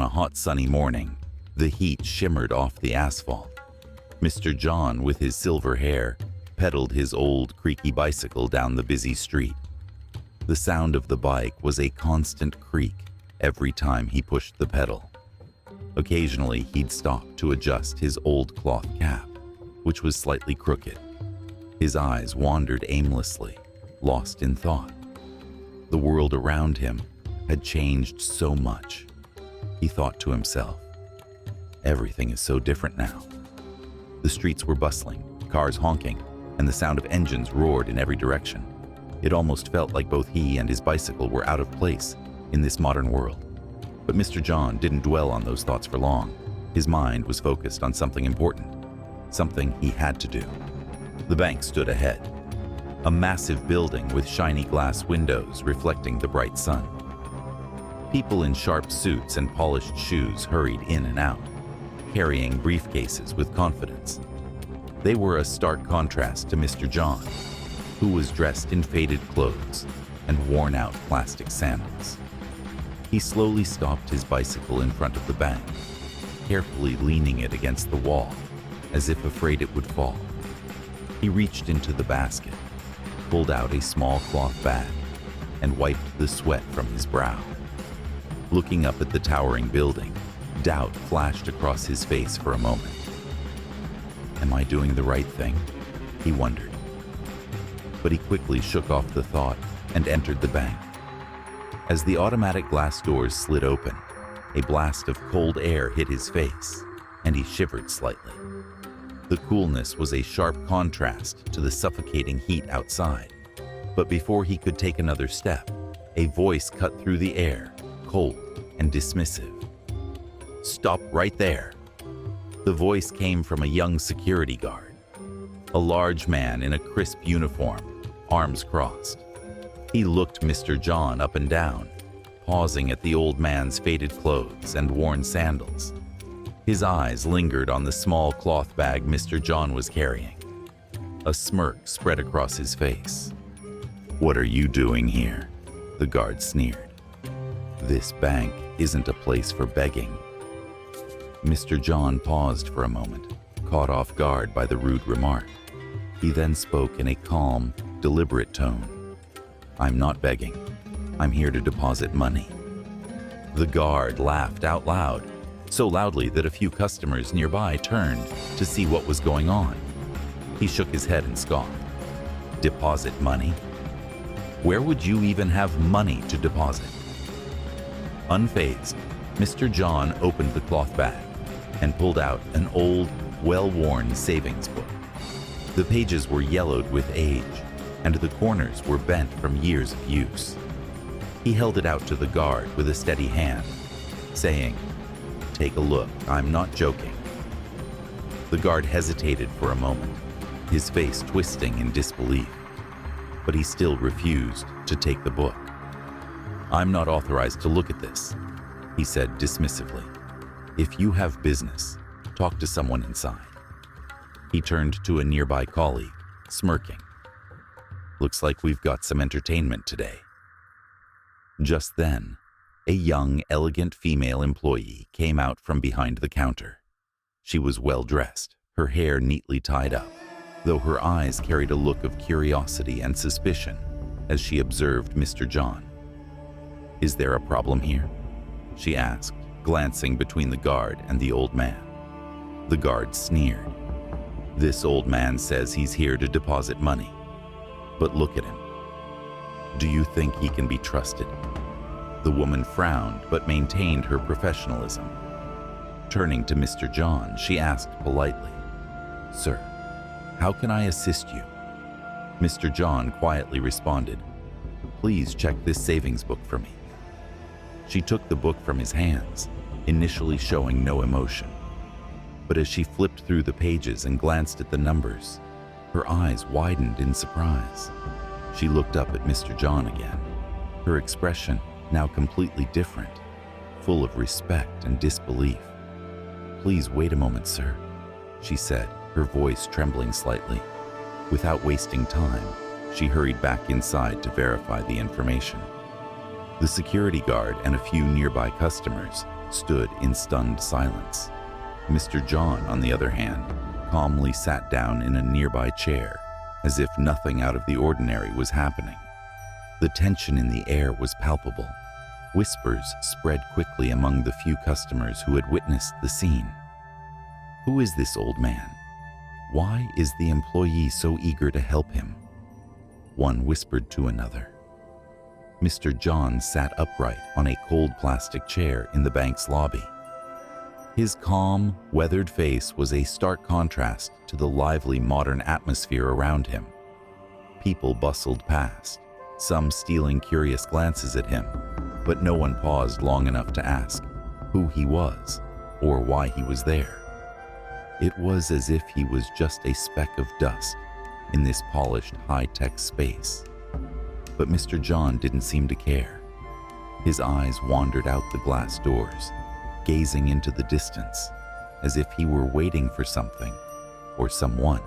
a hot sunny morning, the heat shimmered off the asphalt. Mr. John, with his silver hair, pedaled his old, creaky bicycle down the busy street. The sound of the bike was a constant creak every time he pushed the pedal. Occasionally, he'd stop to adjust his old cloth cap, which was slightly crooked. His eyes wandered aimlessly, lost in thought. The world around him had changed so much. He thought to himself, everything is so different now. The streets were bustling, cars honking, and the sound of engines roared in every direction. It almost felt like both he and his bicycle were out of place in this modern world. But Mr. John didn't dwell on those thoughts for long. His mind was focused on something important, something he had to do. The bank stood ahead, a massive building with shiny glass windows reflecting the bright sun. People in sharp suits and polished shoes hurried in and out, carrying briefcases with confidence. They were a stark contrast to Mr. John, who was dressed in faded clothes and worn-out plastic sandals. He slowly stopped his bicycle in front of the bank, carefully leaning it against the wall, as if afraid it would fall. He reached into the basket, pulled out a small cloth bag, and wiped the sweat from his brow. Looking up at the towering building, doubt flashed across his face for a moment. Am I doing the right thing? He wondered. But he quickly shook off the thought and entered the bank. As the automatic glass doors slid open, a blast of cold air hit his face, and he shivered slightly. The coolness was a sharp contrast to the suffocating heat outside. But before he could take another step, a voice cut through the air, cold and dismissive. Stop right there. The voice came from a young security guard, a large man in a crisp uniform, arms crossed. He looked Mr. John up and down, pausing at the old man's faded clothes and worn sandals. His eyes lingered on the small cloth bag Mr. John was carrying. A smirk spread across his face. What are you doing here? The guard sneered. This bank isn't a place for begging. Mr. John paused for a moment, caught off guard by the rude remark. He then spoke in a calm, deliberate tone. I'm not begging. I'm here to deposit money. The guard laughed out loud, so loudly that a few customers nearby turned to see what was going on. He shook his head and scoffed. Deposit money? Where would you even have money to deposit? Unfazed, Mr. John opened the cloth bag and pulled out an old, well-worn savings book. The pages were yellowed with age, and the corners were bent from years of use. He held it out to the guard with a steady hand, saying, Take a look, I'm not joking. The guard hesitated for a moment, his face twisting in disbelief, but he still refused to take the book. I'm not authorized to look at this, he said dismissively. If you have business, talk to someone inside. He turned to a nearby colleague, smirking. Looks like we've got some entertainment today. Just then, a young, elegant female employee came out from behind the counter. She was well-dressed, her hair neatly tied up, though her eyes carried a look of curiosity and suspicion as she observed Mr. John. Is there a problem here? She asked, glancing between the guard and the old man. The guard sneered. This old man says he's here to deposit money. But look at him. Do you think he can be trusted? The woman frowned but maintained her professionalism. Turning to Mr. John, she asked politely, Sir, how can I assist you? Mr. John quietly responded, Please check this savings book for me. She took the book from his hands, initially showing no emotion. But as she flipped through the pages and glanced at the numbers, her eyes widened in surprise. She looked up at Mr. John again, her expression now completely different, full of respect and disbelief. Please wait a moment, sir, she said, her voice trembling slightly. Without wasting time, she hurried back inside to verify the information. The security guard and a few nearby customers stood in stunned silence. Mr. John, on the other hand, calmly sat down in a nearby chair, as if nothing out of the ordinary was happening. The tension in the air was palpable. Whispers spread quickly among the few customers who had witnessed the scene. Who is this old man? Why is the employee so eager to help him? One whispered to another. Mr. John sat upright on a cold plastic chair in the bank's lobby. His calm, weathered face was a stark contrast to the lively modern atmosphere around him. People bustled past, some stealing curious glances at him, but no one paused long enough to ask who he was or why he was there. It was as if he was just a speck of dust in this polished, high-tech space. But Mr. John didn't seem to care. His eyes wandered out the glass doors, gazing into the distance, as if he were waiting for something or someone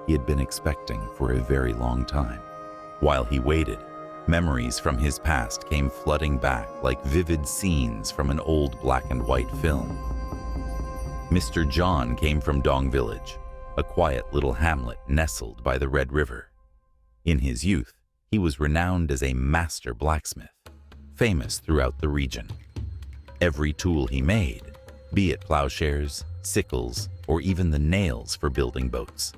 he had been expecting for a very long time. While he waited, memories from his past came flooding back like vivid scenes from an old black and white film. Mr. John came from Dong Village, a quiet little hamlet nestled by the Red River. In his youth, he was renowned as a master blacksmith, famous throughout the region. Every tool he made, be it plowshares, sickles, or even the nails for building boats,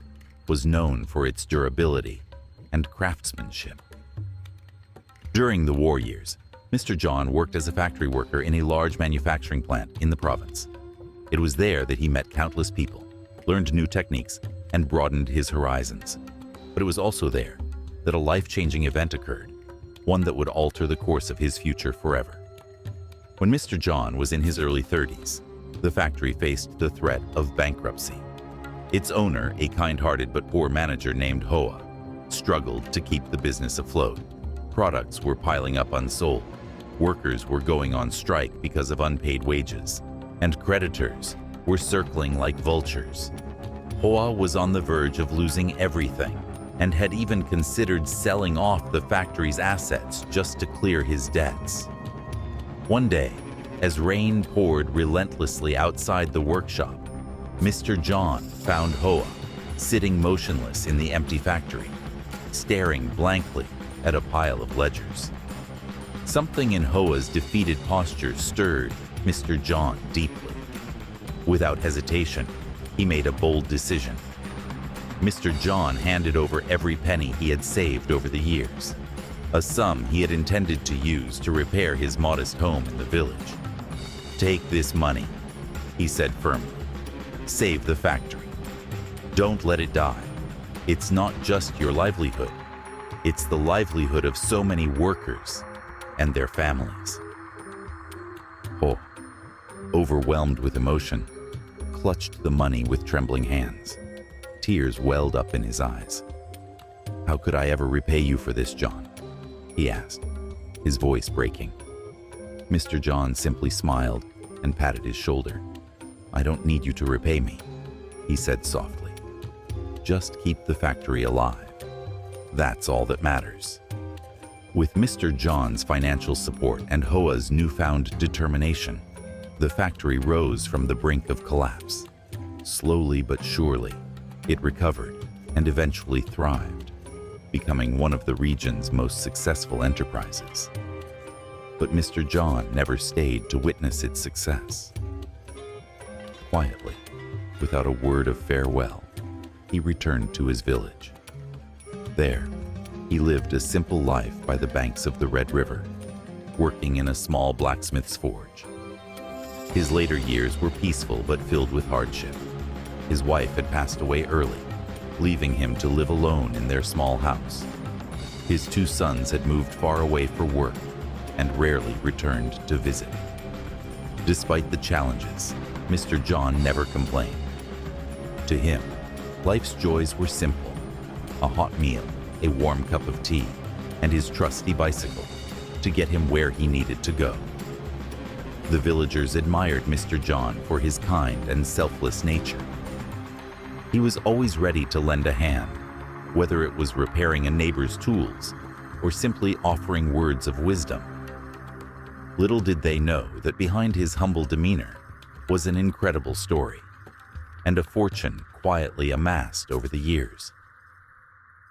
was known for its durability and craftsmanship. During the war years, Mr. John worked as a factory worker in a large manufacturing plant in the province. It was there that he met countless people, learned new techniques, and broadened his horizons. But it was also there that a life-changing event occurred, one that would alter the course of his future forever. When Mr. John was in his early 30s, the factory faced the threat of bankruptcy. Its owner, a kind-hearted but poor manager named Hoa, struggled to keep the business afloat. Products were piling up unsold, workers were going on strike because of unpaid wages, and creditors were circling like vultures. Hoa was on the verge of losing everything and had even considered selling off the factory's assets just to clear his debts. One day, as rain poured relentlessly outside the workshop, Mr. John found Hoa sitting motionless in the empty factory, staring blankly at a pile of ledgers. Something in Hoa's defeated posture stirred Mr. John deeply. Without hesitation, he made a bold decision. Mr. John handed over every penny he had saved over the years, a sum he had intended to use to repair his modest home in the village. "Take this money," he said firmly. "Save the factory. Don't let it die. It's not just your livelihood. It's the livelihood of so many workers and their families." Ho, overwhelmed with emotion, clutched the money with trembling hands. Tears welled up in his eyes. "How could I ever repay you for this, John?" he asked, his voice breaking. Mr. John simply smiled and patted his shoulder. "I don't need you to repay me," he said softly. "Just keep the factory alive. That's all that matters." With Mr. John's financial support and Hoa's newfound determination, the factory rose from the brink of collapse. Slowly but surely, it recovered and eventually thrived, becoming one of the region's most successful enterprises. But Mr. John never stayed to witness its success. Quietly, without a word of farewell, he returned to his village. There, he lived a simple life by the banks of the Red River, working in a small blacksmith's forge. His later years were peaceful but filled with hardship. His wife had passed away early, leaving him to live alone in their small house. His 2 sons had moved far away for work and rarely returned to visit. Despite the challenges, Mr. John never complained. To him, life's joys were simple: a hot meal, a warm cup of tea, and his trusty bicycle to get him where he needed to go. The villagers admired Mr. John for his kind and selfless nature. He was always ready to lend a hand, whether it was repairing a neighbor's tools or simply offering words of wisdom. Little did they know that behind his humble demeanor was an incredible story, and a fortune quietly amassed over the years.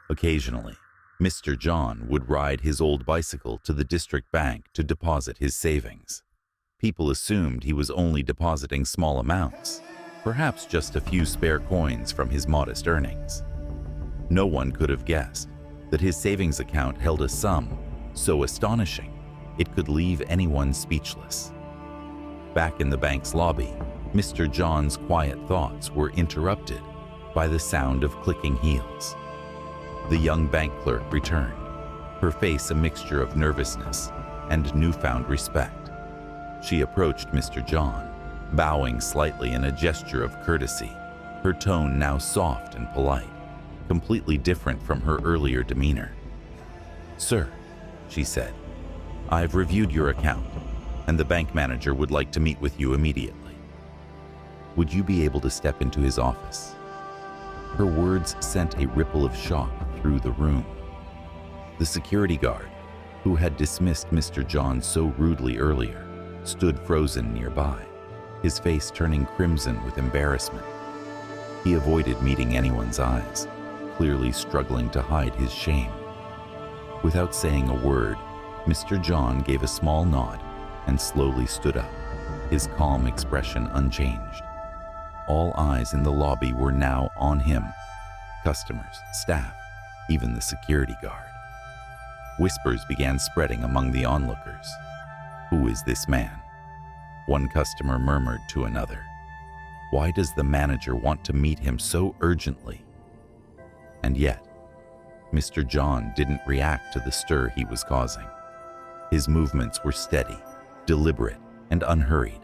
Occasionally, Mr. John would ride his old bicycle to the district bank to deposit his savings. People assumed he was only depositing small amounts, perhaps just a few spare coins from his modest earnings. No one could have guessed that his savings account held a sum so astonishing it could leave anyone speechless. Back in the bank's lobby, Mr. John's quiet thoughts were interrupted by the sound of clicking heels. The young bank clerk returned, her face a mixture of nervousness and newfound respect. She approached Mr. John, bowing slightly in a gesture of courtesy, her tone now soft and polite, completely different from her earlier demeanor. "Sir," she said, "I've reviewed your account, and the bank manager would like to meet with you immediately. Would you be able to step into his office?" Her words sent a ripple of shock through the room. The security guard, who had dismissed Mr. John so rudely earlier, stood frozen nearby, his face turning crimson with embarrassment. He avoided meeting anyone's eyes, clearly struggling to hide his shame. Without saying a word, Mr. John gave a small nod and slowly stood up, his calm expression unchanged. All eyes in the lobby were now on him, customers, staff, even the security guard. Whispers began spreading among the onlookers. "Who is this man?" One customer murmured to another. "Why does the manager want to meet him so urgently?" And yet, Mr. John didn't react to the stir he was causing. His movements were steady, deliberate, and unhurried,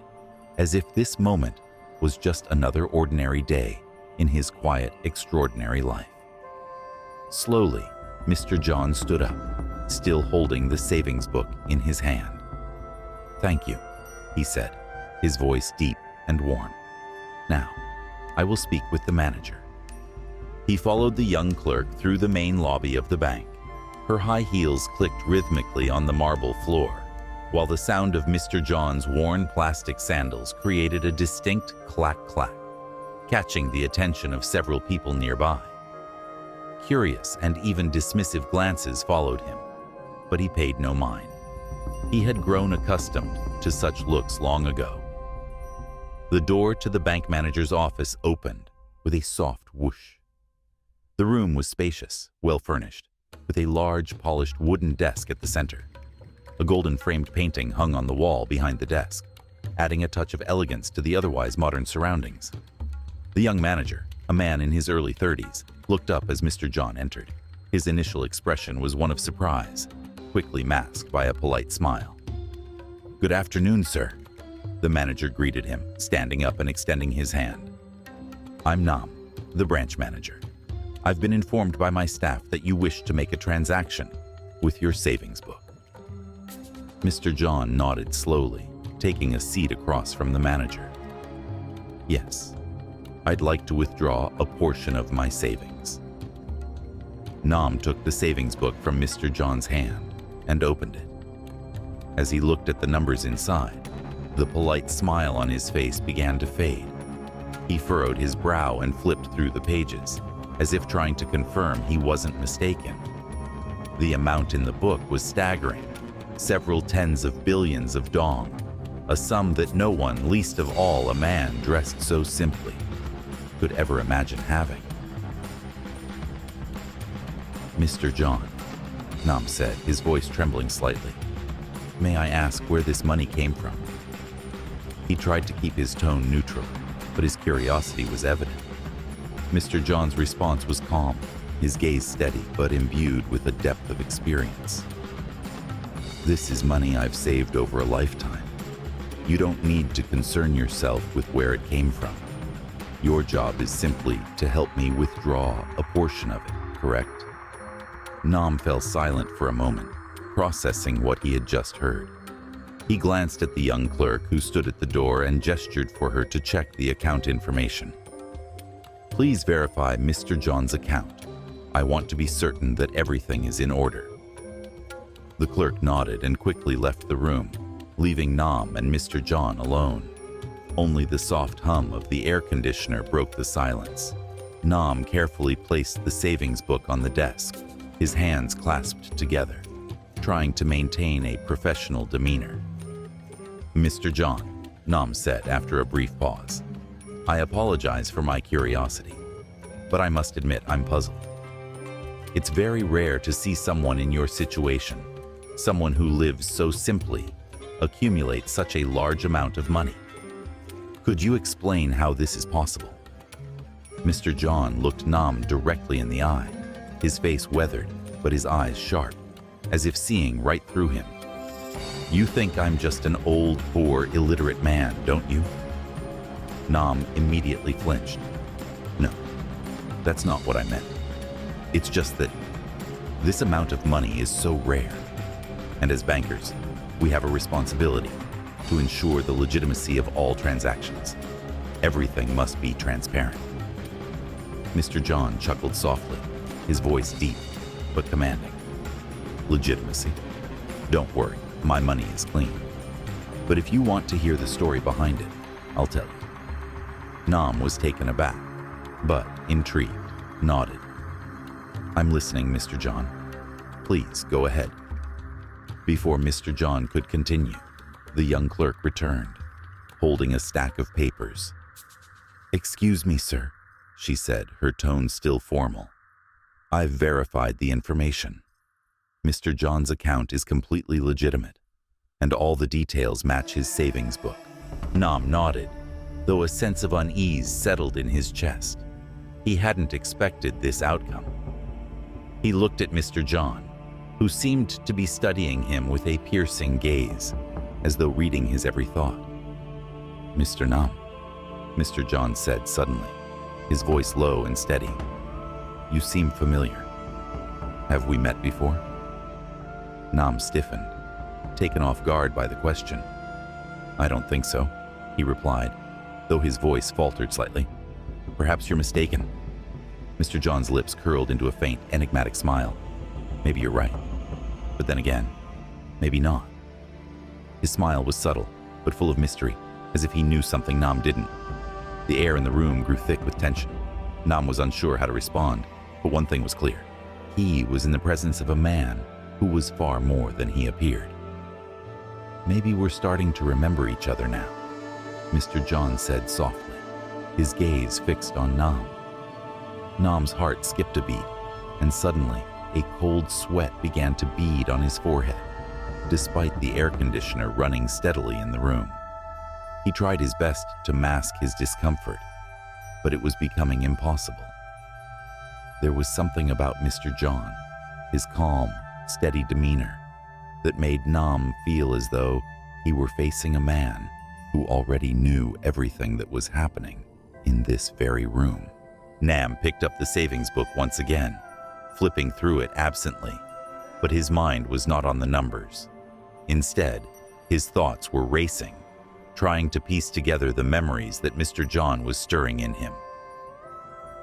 as if this moment was just another ordinary day in his quiet, extraordinary life. Slowly, Mr. John stood up, still holding the savings book in his hand. "Thank you," he said, his voice deep and warm. "Now, I will speak with the manager." He followed the young clerk through the main lobby of the bank. Her high heels clicked rhythmically on the marble floor, while the sound of Mr. John's worn plastic sandals created a distinct clack-clack, catching the attention of several people nearby. Curious and even dismissive glances followed him, but he paid no mind. He had grown accustomed to such looks long ago. The door to the bank manager's office opened with a soft whoosh. The room was spacious, well-furnished, with a large, polished wooden desk at the center. A golden-framed painting hung on the wall behind the desk, adding a touch of elegance to the otherwise modern surroundings. The young manager, a man in his early 30s, looked up as Mr. John entered. His initial expression was one of surprise, quickly masked by a polite smile. "Good afternoon, sir," the manager greeted him, standing up and extending his hand. "I'm Nam, the branch manager. I've been informed by my staff that you wish to make a transaction with your savings book." Mr. John nodded slowly, taking a seat across from the manager. "Yes, I'd like to withdraw a portion of my savings." Nam took the savings book from Mr. John's hand and opened it. As he looked at the numbers inside, the polite smile on his face began to fade. He furrowed his brow and flipped through the pages, as if trying to confirm he wasn't mistaken. The amount in the book was staggering, several tens of billions of dong, a sum that no one, least of all a man dressed so simply, could ever imagine having. "Mr. John," Nam said, his voice trembling slightly, "may I ask where this money came from?" He tried to keep his tone neutral, but his curiosity was evident. Mr. John's response was calm, his gaze steady but imbued with a depth of experience. "This is money I've saved over a lifetime. You don't need to concern yourself with where it came from. Your job is simply to help me withdraw a portion of it, correct?" Nam fell silent for a moment, processing what he had just heard. He glanced at the young clerk who stood at the door and gestured for her to check the account information. "Please verify Mr. John's account. I want to be certain that everything is in order." The clerk nodded and quickly left the room, leaving Nam and Mr. John alone. Only the soft hum of the air conditioner broke the silence. Nam carefully placed the savings book on the desk, his hands clasped together, trying to maintain a professional demeanor. "Mr. John," Nam said after a brief pause, "I apologize for my curiosity, but I must admit I'm puzzled. It's very rare to see someone in your situation, someone who lives so simply, accumulate such a large amount of money. Could you explain how this is possible?" Mr. John looked Nam directly in the eye, his face weathered, but his eyes sharp, as if seeing right through him. "You think I'm just an old, poor, illiterate man, don't you?" Nam immediately flinched. "No, that's not what I meant. It's just that this amount of money is so rare, and as bankers, we have a responsibility to ensure the legitimacy of all transactions. Everything must be transparent." Mr. John chuckled softly, his voice deep but commanding. "Legitimacy? Don't worry, my money is clean. But if you want to hear the story behind it, I'll tell you." Nam was taken aback, but intrigued, nodded. "I'm listening, Mr. John. Please go ahead." Before Mr. John could continue, the young clerk returned, holding a stack of papers. "Excuse me, sir," she said, her tone still formal. "I've verified the information. Mr. John's account is completely legitimate, and all the details match his savings book." Nam nodded, though a sense of unease settled in his chest. He hadn't expected this outcome. He looked at Mr. John, who seemed to be studying him with a piercing gaze, as though reading his every thought. "Mr. Nam," Mr. John said suddenly, his voice low and steady. "You seem familiar. Have we met before?" Nam stiffened, taken off guard by the question. "I don't think so," he replied, though his voice faltered slightly. "Perhaps you're mistaken." Mr. John's lips curled into a faint, enigmatic smile. "Maybe you're right. But then again, maybe not." His smile was subtle, but full of mystery, as if he knew something Nam didn't. The air in the room grew thick with tension. Nam was unsure how to respond, but one thing was clear. He was in the presence of a man who was far more than he appeared. "Maybe we're starting to remember each other now," Mr. John said softly, his gaze fixed on Nam. Nam's heart skipped a beat, and suddenly a cold sweat began to bead on his forehead, despite the air conditioner running steadily in the room. He tried his best to mask his discomfort, but it was becoming impossible. There was something about Mr. John, his calm, steady demeanor, that made Nam feel as though he were facing a man who already knew everything that was happening in this very room. Nam picked up the savings book once again, flipping through it absently, but his mind was not on the numbers. Instead, his thoughts were racing, trying to piece together the memories that Mr. John was stirring in him.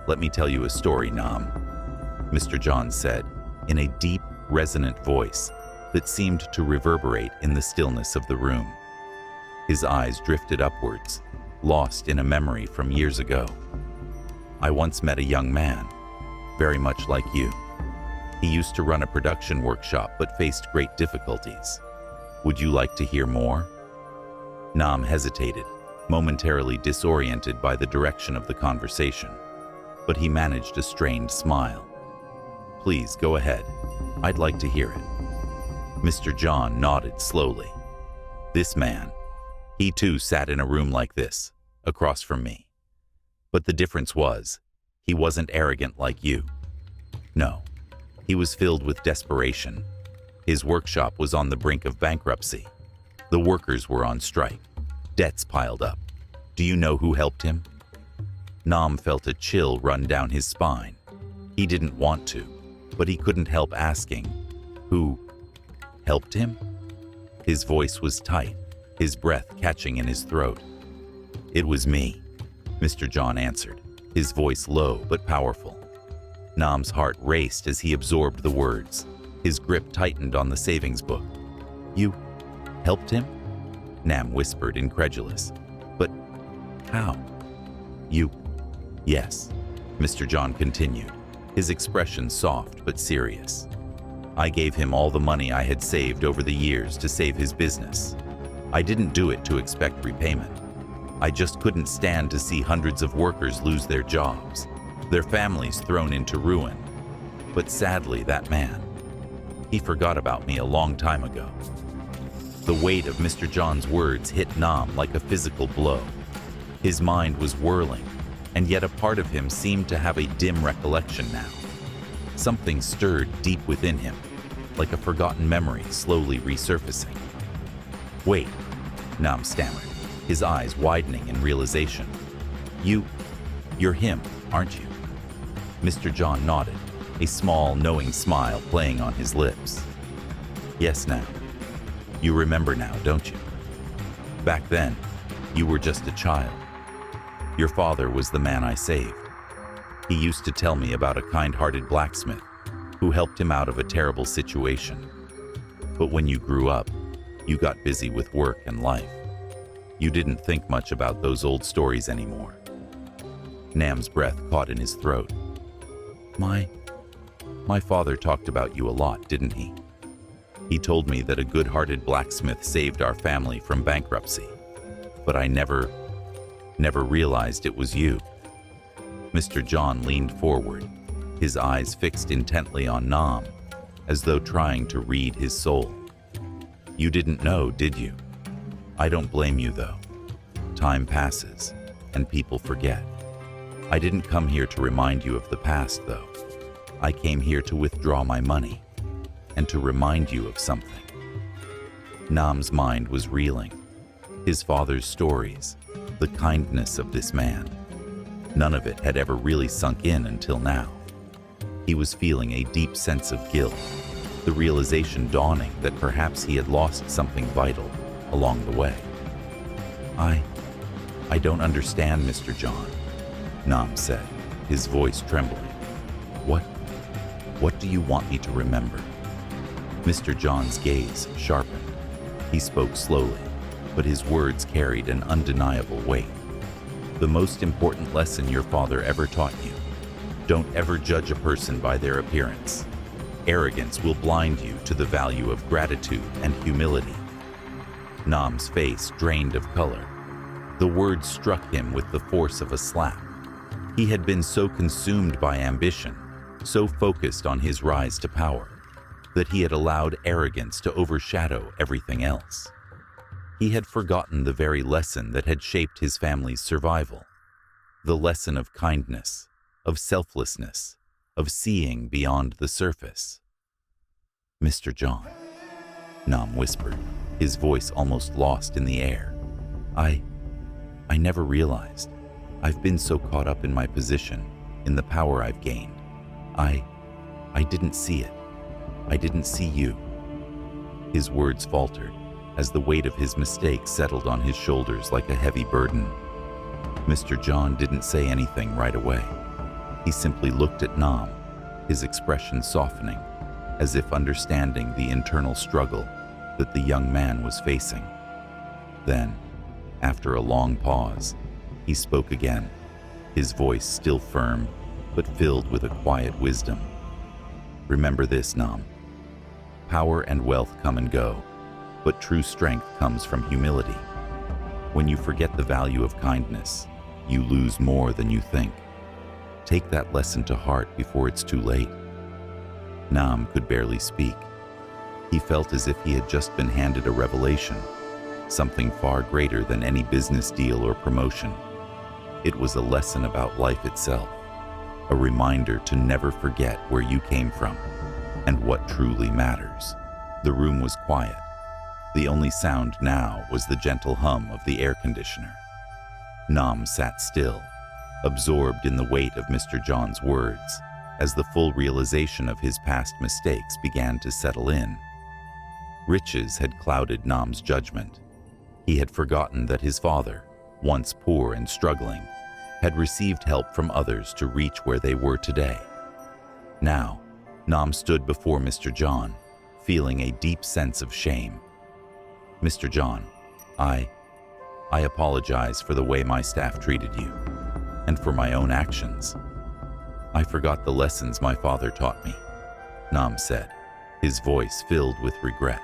"Let me tell you a story, Nam," Mr. John said, in a deep, resonant voice that seemed to reverberate in the stillness of the room. His eyes drifted upwards, lost in a memory from years ago. "I once met a young man, very much like you. He used to run a production workshop but faced great difficulties. Would you like to hear more?" Nam hesitated, momentarily disoriented by the direction of the conversation, but he managed a strained smile. "Please go ahead. I'd like to hear it." Mr. John nodded slowly. "This man, he too sat in a room like this, across from me. But the difference was, he wasn't arrogant like you. No, he was filled with desperation. His workshop was on the brink of bankruptcy. The workers were on strike. Debts piled up. Do you know who helped him?" Nam felt a chill run down his spine. He didn't want to, but he couldn't help asking, "Who helped him?" His voice was tight, his breath catching in his throat. "It was me," Mr. John answered, his voice low but powerful. Nam's heart raced as he absorbed the words. His grip tightened on the savings book. "You helped him?" Nam whispered, incredulous. But how? You? Yes, Mr. John continued, his expression soft but serious. I gave him all the money I had saved over the years to save his business. I didn't do it to expect repayment. I just couldn't stand to see hundreds of workers lose their jobs, their families thrown into ruin. But sadly, that man, he forgot about me a long time ago. The weight of Mr. John's words hit Nam like a physical blow. His mind was whirling, and yet a part of him seemed to have a dim recollection now. Something stirred deep within him, like a forgotten memory slowly resurfacing. Wait, Nam stammered, his eyes widening in realization. You're him, aren't you? Mr. John nodded, a small, knowing smile playing on his lips. Yes, Nam. You remember now, don't you? Back then, you were just a child. Your father was the man I saved. He used to tell me about a kind-hearted blacksmith who helped him out of a terrible situation. But when you grew up, you got busy with work and life. You didn't think much about those old stories anymore. Nam's breath caught in his throat. My father talked about you a lot, didn't he? He told me that a good-hearted blacksmith saved our family from bankruptcy. But I never realized it was you. Mr. John leaned forward, his eyes fixed intently on Nam, as though trying to read his soul. You didn't know, did you? I don't blame you, though. Time passes, and people forget. I didn't come here to remind you of the past, though. I came here to withdraw my money, and to remind you of something. Nam's mind was reeling. His father's stories, the kindness of this man. None of it had ever really sunk in until now. He was feeling a deep sense of guilt, the realization dawning that perhaps he had lost something vital along the way. I don't understand, Mr. John, Nam said, his voice trembling. What do you want me to remember? Mr. John's gaze sharpened. He spoke slowly, but his words carried an undeniable weight. The most important lesson your father ever taught you: don't ever judge a person by their appearance. Arrogance will blind you to the value of gratitude and humility. Nam's face drained of color. The words struck him with the force of a slap. He had been so consumed by ambition, so focused on his rise to power, that he had allowed arrogance to overshadow everything else. He had forgotten the very lesson that had shaped his family's survival, the lesson of kindness, of selflessness, of seeing beyond the surface. Mr. John, Nam whispered, his voice almost lost in the air. I never realized. I've been so caught up in my position, in the power I've gained. I didn't see it. I didn't see you. His words faltered as the weight of his mistake settled on his shoulders like a heavy burden. Mr. John didn't say anything right away. He simply looked at Nam, his expression softening, as if understanding the internal struggle that the young man was facing. Then, after a long pause, he spoke again, his voice still firm, but filled with a quiet wisdom. Remember this, Nam. Power and wealth come and go, but true strength comes from humility. When you forget the value of kindness, you lose more than you think. Take that lesson to heart before it's too late. Nam could barely speak. He felt as if he had just been handed a revelation, something far greater than any business deal or promotion. It was a lesson about life itself, a reminder to never forget where you came from and what truly matters. The room was quiet. The only sound now was the gentle hum of the air conditioner. Nam sat still, absorbed in the weight of Mr. John's words, as the full realization of his past mistakes began to settle in. Riches had clouded Nam's judgment. He had forgotten that his father, once poor and struggling, had received help from others to reach where they were today. Now, Nam stood before Mr. John, feeling a deep sense of shame. Mr. John, I apologize for the way my staff treated you, and for my own actions. I forgot the lessons my father taught me, Nam said, his voice filled with regret.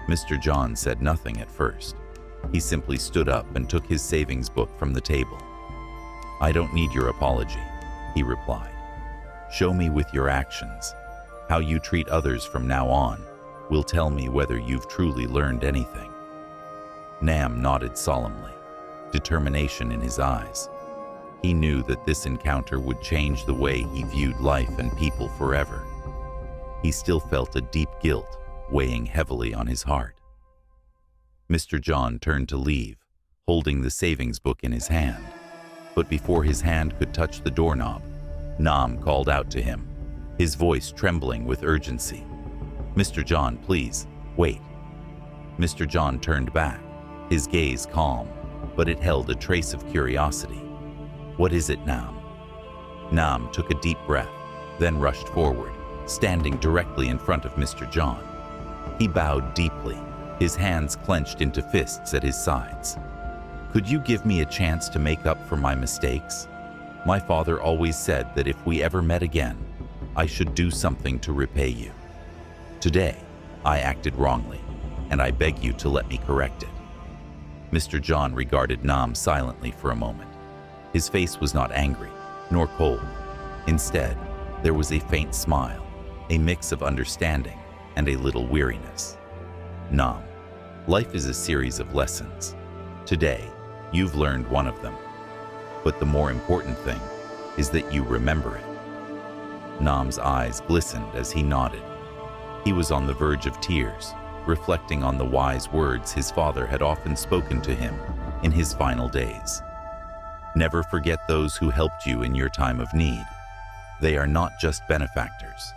Mr. John said nothing at first. He simply stood up and took his savings book from the table. I don't need your apology, he replied. Show me with your actions. How you treat others from now on will tell me whether you've truly learned anything. Nam nodded solemnly, determination in his eyes. He knew that this encounter would change the way he viewed life and people forever. He still felt a deep guilt weighing heavily on his heart. Mr. John turned to leave, holding the savings book in his hand. But before his hand could touch the doorknob, Nam called out to him, his voice trembling with urgency. Mr. John, please, wait. Mr. John turned back, his gaze calm, but it held a trace of curiosity. What is it, Nam? Nam took a deep breath, then rushed forward, standing directly in front of Mr. John. He bowed deeply, his hands clenched into fists at his sides. Could you give me a chance to make up for my mistakes? My father always said that if we ever met again, I should do something to repay you. Today, I acted wrongly, and I beg you to let me correct it. Mr. John regarded Nam silently for a moment. His face was not angry, nor cold. Instead, there was a faint smile, a mix of understanding and a little weariness. Nam, life is a series of lessons. Today, you've learned one of them. But the more important thing is that you remember it. Nam's eyes glistened as he nodded. He was on the verge of tears, reflecting on the wise words his father had often spoken to him in his final days. Never forget those who helped you in your time of need. They are not just benefactors.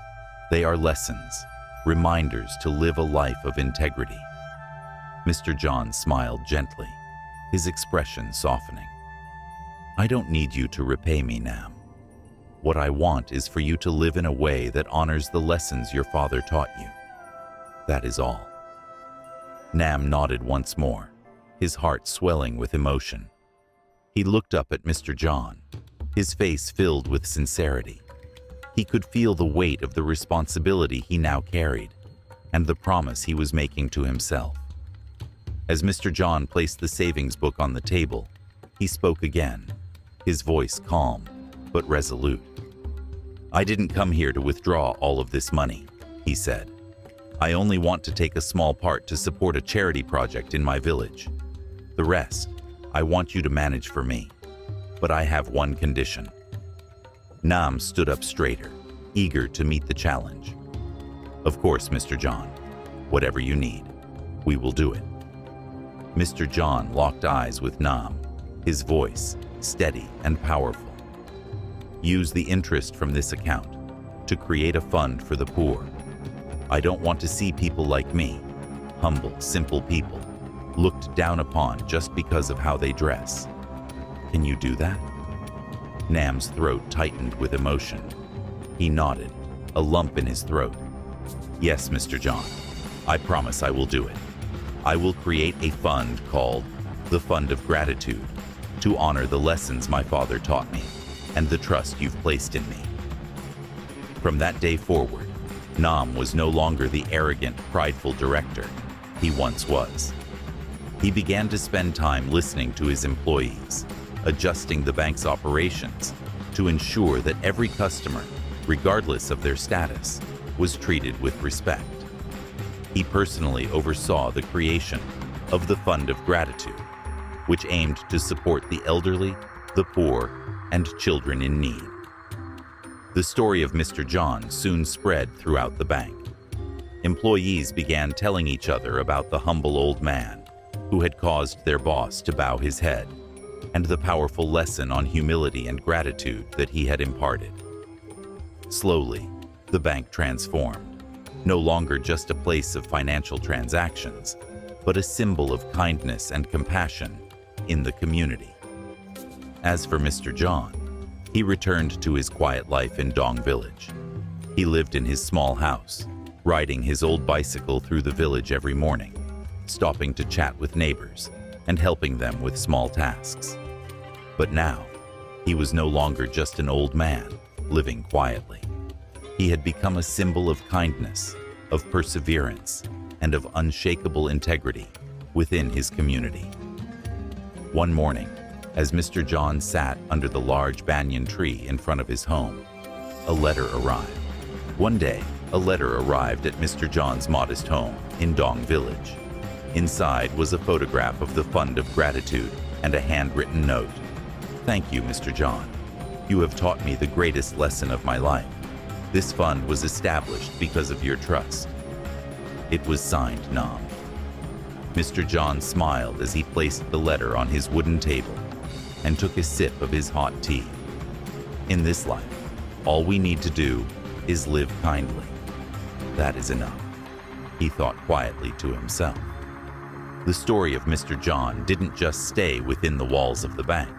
They are lessons, reminders to live a life of integrity. Mr. John smiled gently, his expression softening. I don't need you to repay me, Nam. What I want is for you to live in a way that honors the lessons your father taught you. That is all. Nam nodded once more, his heart swelling with emotion. He looked up at Mr. John, his face filled with sincerity. He could feel the weight of the responsibility he now carried, and the promise he was making to himself. As Mr. John placed the savings book on the table, he spoke again, his voice calm but resolute. I didn't come here to withdraw all of this money, he said. I only want to take a small part to support a charity project in my village. The rest, I want you to manage for me. But I have one condition. Nam stood up straighter, eager to meet the challenge. Of course, Mr. John. Whatever you need, we will do it. Mr. John locked eyes with Nam, his voice steady and powerful. Use the interest from this account to create a fund for the poor. I don't want to see people like me, humble, simple people, looked down upon just because of how they dress. Can you do that? Nam's throat tightened with emotion. He nodded, a lump in his throat. Yes, Mr. John, I promise I will do it. I will create a fund called the Fund of Gratitude to honor the lessons my father taught me and the trust you've placed in me. From that day forward, Nam was no longer the arrogant, prideful director he once was. He began to spend time listening to his employees, adjusting the bank's operations to ensure that every customer, regardless of their status, was treated with respect. He personally oversaw the creation of the Fund of Gratitude, which aimed to support the elderly, the poor, and children in need. The story of Mr. John soon spread throughout the bank. Employees began telling each other about the humble old man who had caused their boss to bow his head, and the powerful lesson on humility and gratitude that he had imparted. Slowly, the bank transformed, no longer just a place of financial transactions, but a symbol of kindness and compassion in the community. As for Mr. John, he returned to his quiet life in Dong Village. He lived in his small house, riding his old bicycle through the village every morning, stopping to chat with neighbors and helping them with small tasks. But now, he was no longer just an old man living quietly. He had become a symbol of kindness, of perseverance, and of unshakable integrity within his community. One morning, as Mr. John sat under the large banyan tree in front of his home, a letter arrived. One day, a letter arrived at Mr. John's modest home in Dong Village. Inside was a photograph of the Fund of Gratitude and a handwritten note. "Thank you, Mr. John. You have taught me the greatest lesson of my life. This fund was established because of your trust." It was signed Nam. Mr. John smiled as he placed the letter on his wooden table and took a sip of his hot tea. In this life, all we need to do is live kindly. That is enough, he thought quietly to himself. The story of Mr. John didn't just stay within the walls of the bank.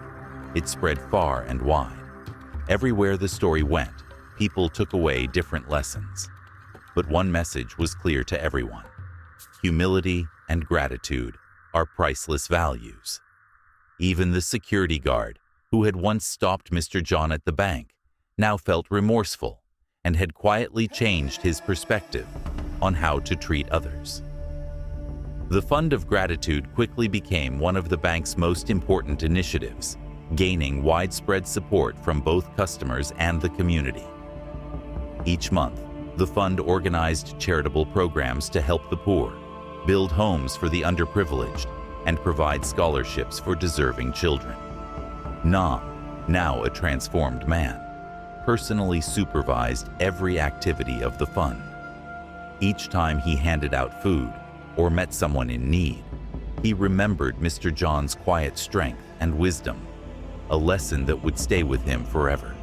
It spread far and wide. Everywhere the story went, people took away different lessons. But one message was clear to everyone. Humility and gratitude are priceless values. Even the security guard, who had once stopped Mr. John at the bank, now felt remorseful and had quietly changed his perspective on how to treat others. The Fund of Gratitude quickly became one of the bank's most important initiatives, gaining widespread support from both customers and the community. Each month, the fund organized charitable programs to help the poor, build homes for the underprivileged, and provide scholarships for deserving children. Nam, now a transformed man, personally supervised every activity of the fund. Each time he handed out food or met someone in need, he remembered Mr. John's quiet strength and wisdom, a lesson that would stay with him forever.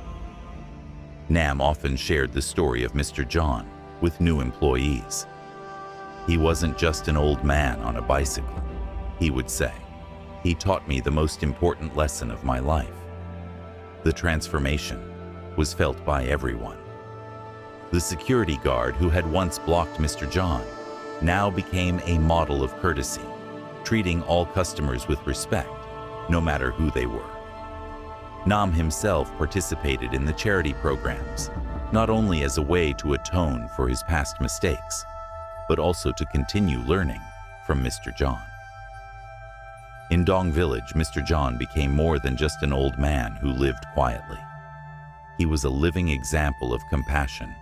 Nam often shared the story of Mr. John with new employees. "He wasn't just an old man on a bicycle," he would say. "He taught me the most important lesson of my life." The transformation was felt by everyone. The security guard who had once blocked Mr. John now became a model of courtesy, treating all customers with respect, no matter who they were. Nam himself participated in the charity programs, not only as a way to atone for his past mistakes, but also to continue learning from Mr. John. In Dong Village, Mr. John became more than just an old man who lived quietly. He was a living example of compassion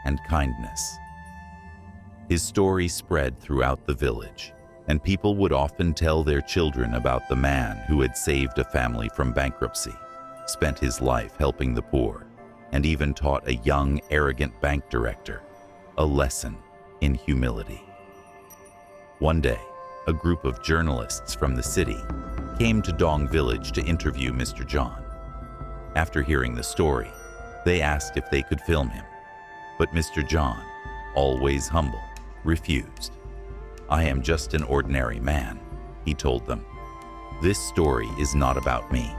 and kindness. His story spread throughout the village, and people would often tell their children about the man who had saved a family from bankruptcy, spent his life helping the poor, and even taught a young, arrogant bank director a lesson in humility. One day, a group of journalists from the city came to Dong Village to interview Mr. John. After hearing the story, they asked if they could film him, but Mr. John, always humble, refused. "I am just an ordinary man," he told them. "This story is not about me.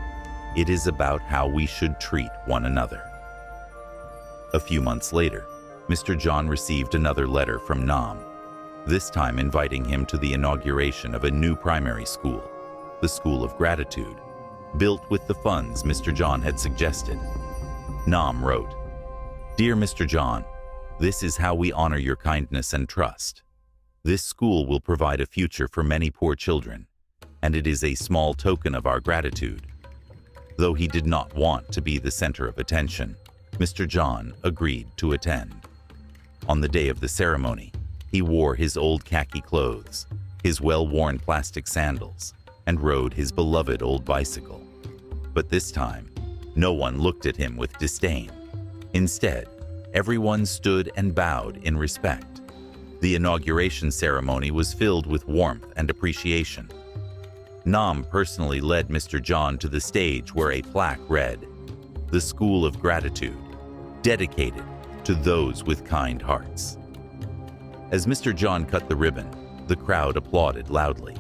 It is about how we should treat one another." A few months later, Mr. John received another letter from Nam, this time inviting him to the inauguration of a new primary school, the School of Gratitude, built with the funds Mr. John had suggested. Nam wrote, "Dear Mr. John, this is how we honor your kindness and trust. This school will provide a future for many poor children, and it is a small token of our gratitude." Though he did not want to be the center of attention, Mr. John agreed to attend. On the day of the ceremony, he wore his old khaki clothes, his well-worn plastic sandals, and rode his beloved old bicycle. But this time, no one looked at him with disdain. Instead, everyone stood and bowed in respect. The inauguration ceremony was filled with warmth and appreciation. Nam personally led Mr. John to the stage where a plaque read, "The School of Gratitude, dedicated to those with kind hearts." As Mr. John cut the ribbon, the crowd applauded loudly.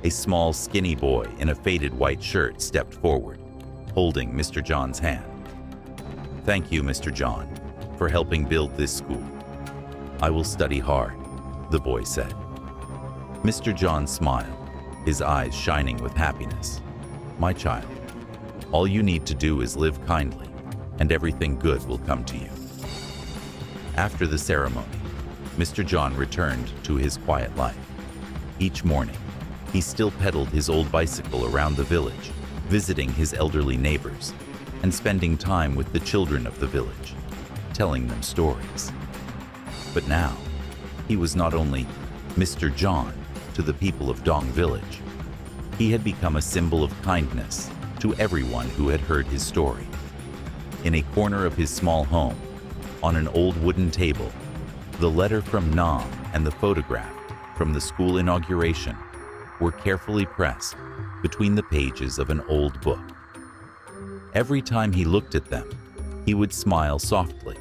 A small, skinny boy in a faded white shirt stepped forward, holding Mr. John's hand. "Thank you, Mr. John, for helping build this school. I will study hard," the boy said. Mr. John smiled, his eyes shining with happiness. "My child, all you need to do is live kindly, and everything good will come to you." After the ceremony, Mr. John returned to his quiet life. Each morning, he still pedaled his old bicycle around the village, visiting his elderly neighbors and spending time with the children of the village, telling them stories. But now, he was not only Mr. John to the people of Dong Village. He had become a symbol of kindness to everyone who had heard his story. In a corner of his small home, on an old wooden table, the letter from Nam and the photograph from the school inauguration were carefully pressed between the pages of an old book. Every time he looked at them, he would smile softly,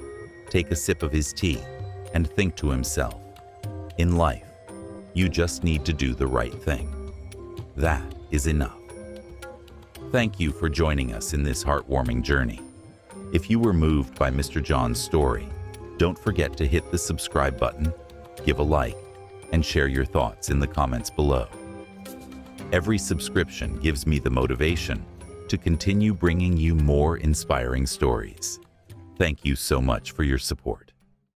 take a sip of his tea, and think to himself, "In life, you just need to do the right thing. That is enough." Thank you for joining us in this heartwarming journey. If you were moved by Mr. John's story, don't forget to hit the subscribe button, give a like, and share your thoughts in the comments below. Every subscription gives me the motivation to continue bringing you more inspiring stories. Thank you so much for your support.